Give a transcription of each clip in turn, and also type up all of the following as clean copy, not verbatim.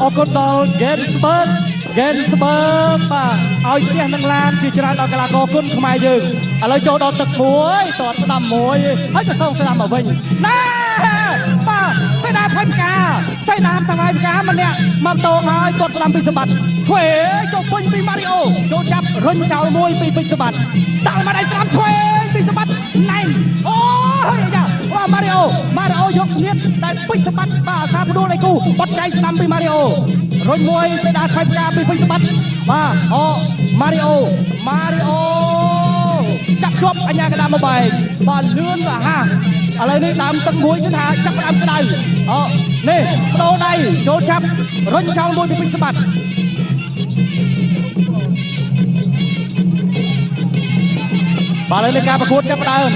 អរគុណដល់ Gensberg បាទឲ្យផ្ទះនឹងឡានជាច្រើនដល់កីឡាករគុណខ្មែរយើងឥឡូវចូលដល់ទឹកមួយតើស្ដាំមួយហើយក៏សងស្ដាំមកវិញណែបាទសេនាថៃផ្កាសេនាថៃផ្កាម្នាក់មកតងហើយគាត់ស្ដាំពីសម្បត្តិឆ្វេងចូលពេញពីម៉ារីអូចូលចាប់រុញចោលមួយពីពេញសម្បត្តិដាក់មកដៃស្ដាំឆ្វេងពីសម្បត្តិណែអូយយ៉ាបាទម៉ារីអូយកស្នៀតតែពេញសម្បត្តិបាទអាសាផ្ដួលដៃគូបត់ចៃស្ដាំពីម៉ារីអូរុញមួយសេនាថៃផ្កាពីពេញសម្បត្តិបាទអូម៉ារីអូចាប់ជាប់អញ្ញាកណ្ដាលមកបែកបាទលឿនរហ័សឥឡូវនេះដើមទឹកមួយគឺថាចាប់ផ្ដើមក្តៅអូនេះបដូរដៃចូលចាប់រុញចោលមួយពីពេញសម្បត្តិបាទឥឡូវនេះការប្រកួតចាប់ផ្ដើម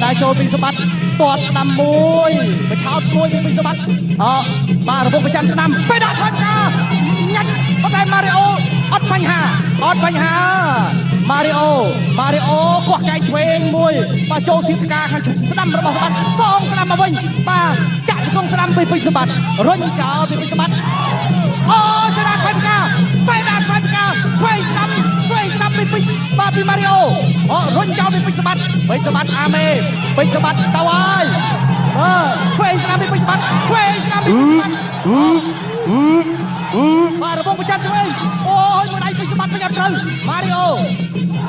ដៃចូលពីសម្បត្តិទាត់ស្ដាំមួយបញ្ឆោតមួយពីពេញសម្បត្តិបាទរំពងប្រចាំស្ដាំសេដាថៃផ្កាញ៉ាច់ប៉ុន្តែម៉ារីអូអត់បញ្ហាម៉ារីអូកោះកែងឆ្វេងមួយបាទចូលសៀតស្កាខាងស្ដាំរបស់សម្បត្តិសងស្ដាំមកវិញបាទចាក់ជង្គង់ស្ដាំពីពេញសម្បត្តិរុញចោលពីពេញសម្បត្តិអូសេដាថៃផ្កាឆ្វេងស្ដាំពីពេញបាទពីម៉ារីអូរុញចោលពីពេញសម្បត្តិអាមេពេញសម្បត្តិទៅហើយឆ្វេងស្ដាំពីពេញសម្បត្តិបាទរបងប្រចាំឆ្វេងអូយមួយដៃពេញសម្បត្តិពេញអត់ត្រូវម៉ារីអូ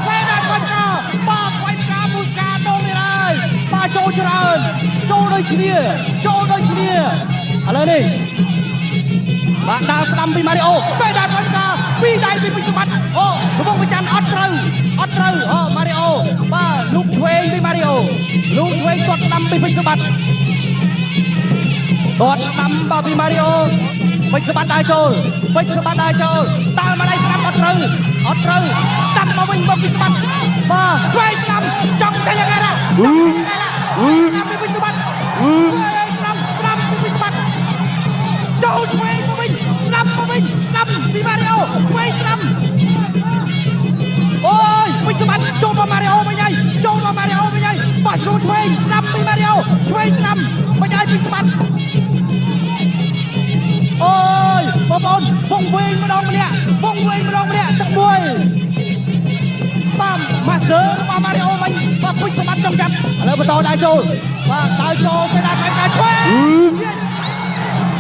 សេដាថៃផ្កាបាទខ្វាយផ្កាមួយកាដងនេះហើយបាទចូលច្រើនចូលដូចគ្នាឥឡូវនេះបាទដើរស្ដាំពីម៉ារីអូសេដាថៃផ្កាពីដៃពីពេញសម្បត្តិអូរបងប្រចាំអត់ត្រូវម៉ារីអូបាទលោកឆ្វេងពីម៉ារីអូលោកឆ្វេងគាត់ស្ដាំពីពេញសម្បត្តិគាត់ស្ដាំបាទពីម៉ារីអូពេញសម្បត្តិដើរចូលដើរមកដៃស្ដាំអត់ត្រូវដាំមកវិញមកពីសម្បត្តិបាទឆ្វេងស្ដាំចង់តែយ៉ាងណាពីពេញសម្បត្តិស្ដាំពីពេញសម្បត្តិចូលឆ្វេងមកវិញស្ដាំពីម៉ារីអូឆ្វេងស្ដាំអូយពេញសម្បត្តិចូលមកម៉ារីអូវិញហើយបាច់ឆ្វេងស្ដាំពីម៉ារីអូឆ្វេងស្ដាំមិនឲ្យពីសម្បត្តិអូយបងប្អូនវងវែងម្ដងម្នាក់ទឹកមួយបាទម៉ាស្ទ័ររបស់ម៉ារីអូវិញបាទពេញសម្បត្តិចង់ចាប់ឥឡូវបន្តដើរចូលសេដាថៃផ្កាឆ្វេង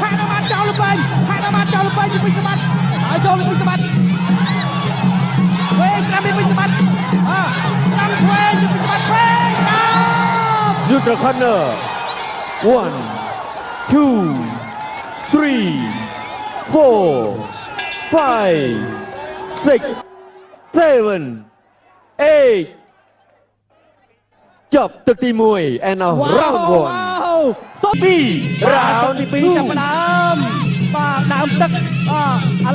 ហាក់ដល់បានចោលលបែងពីពេញសម្បត្តិដើរចូលពីពេញសម្បត្តិវែងស្ដាំពីពេញសម្បត្តិស្ដាំឆ្វេងពីពេញសម្បត្តិឆ្វេងNeutral corner 1 2 3 4 5 6 7 8ចប់ទឹកទី1 and now round 1សុទីរ៉ាវទី2ចាប់ផ្ដើមបាទដើមទឹកឥ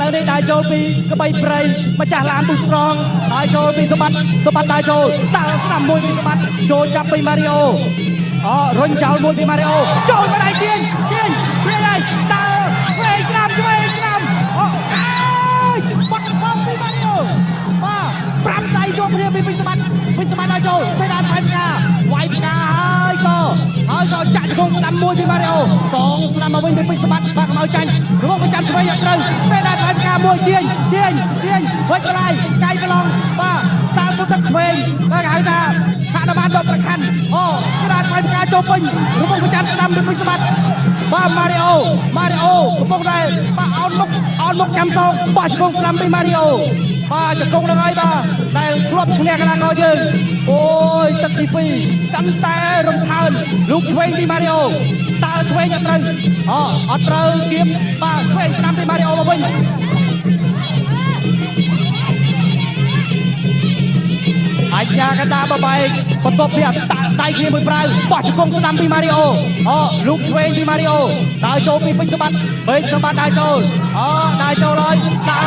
ឡូវនេះដើរចូលពីក្បីព្រៃម្ចាស់ឡានទូស្រងដើរចូលពីសម្បត្តិដើរចូលដើរស្ដាំមួយពីសម្បត្តិចូលចាប់ពីម៉ារីអូរុញចោលមួយពីម៉ារីអូចូលមកដៃទាញហើយដើរឆ្វេងស្ដាំបាត់បង់ពីម៉ារីអូបាទ5ដៃចូលគ្នាពីសម្បត្តិដើរចូលសេដាថៃផ្កាវាយផ្កាហើយក៏ចាក់ជង្គង់ស្ដាំមួយពីម៉ារីអូសងស្ដាំមកវិញពីសម្បត្តិបាទកុំឲ្យចាញ់រងប្រចាំឆ្វេងអត់ត្រូវសេដាថៃផ្កាមួយទាញវិចកន្លែងកាយប្រឡងបាទតាមទឹកឆ្វេងគេហៅថាហាក់បានដកប្រខាន់សេដាថៃផ្កាចូលពេញរងប្រចាំស្ដាំពីសម្បត្តិបាទម៉ារីអូកំពុងតែបាទអោនមុខចាំសងបោះជង្គង់ស្ដាំពីម៉ារីអូបាទជង្គង់នឹងហើយបាទដែលធ្លាប់ឈ្នះកីឡាករយើងអូយទឹកទី2កាន់តែរំខានលោកឆ្វេងពីម៉ារីអូតើឆ្វេងអត់ត្រូវគៀបបាទឆ្វេងស្ដាំពីម៉ារីអូមកវិញអាញាកណ្ដាលបបែកបន្ទាប់ពីដៃគ្នាមួយប្រៅបោះជង្គង់ស្ដាំពីម៉ារីអូលោកឆ្វេងពីម៉ារីអូដើរចូលពីពេញសម្បត្តិដើរចូលហើយដើ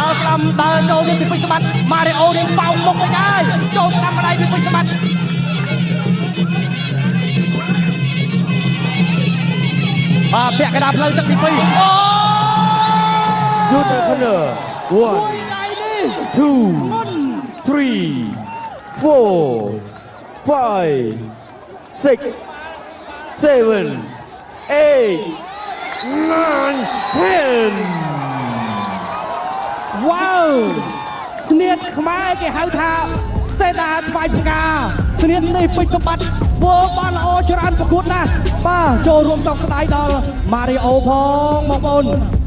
រស្ដាំដើរចូលពីពេញសម្បត្តិម៉ារីអូនេះបោកមុខទៅហើយចូលស្ដាំម្ដាយពីពេញសម្បត្តិបាទពាក់កណ្ដាលផ្លូវទឹកទី2Neutral corner 1 2 3 4 5 6 7 8 9 10 Golden វ៉ាវស្នៀតខ្មែរគេហៅថាសេដាថ្វាយផ្កាស្នៀតនេះពេជ្រសម្បត្តិធ្វើបានល្អច្រើនប្រកួតណាស់បាទចូលរួមសោកស្ដាយដល់ម៉ារីអូផងបងប្អូន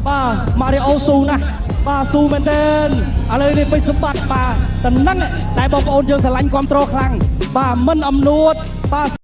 បាទម៉ារីអូស៊ូណាស់បាទស៊ូមែនទែនឥឡូវនេះពេជ្រសម្បត្តិបាទតំណឹងតែបងប្អូនយើងស្រឡាញ់គ្រប់គ្រងខ្លាំងបាទមិនអំនួតបាទ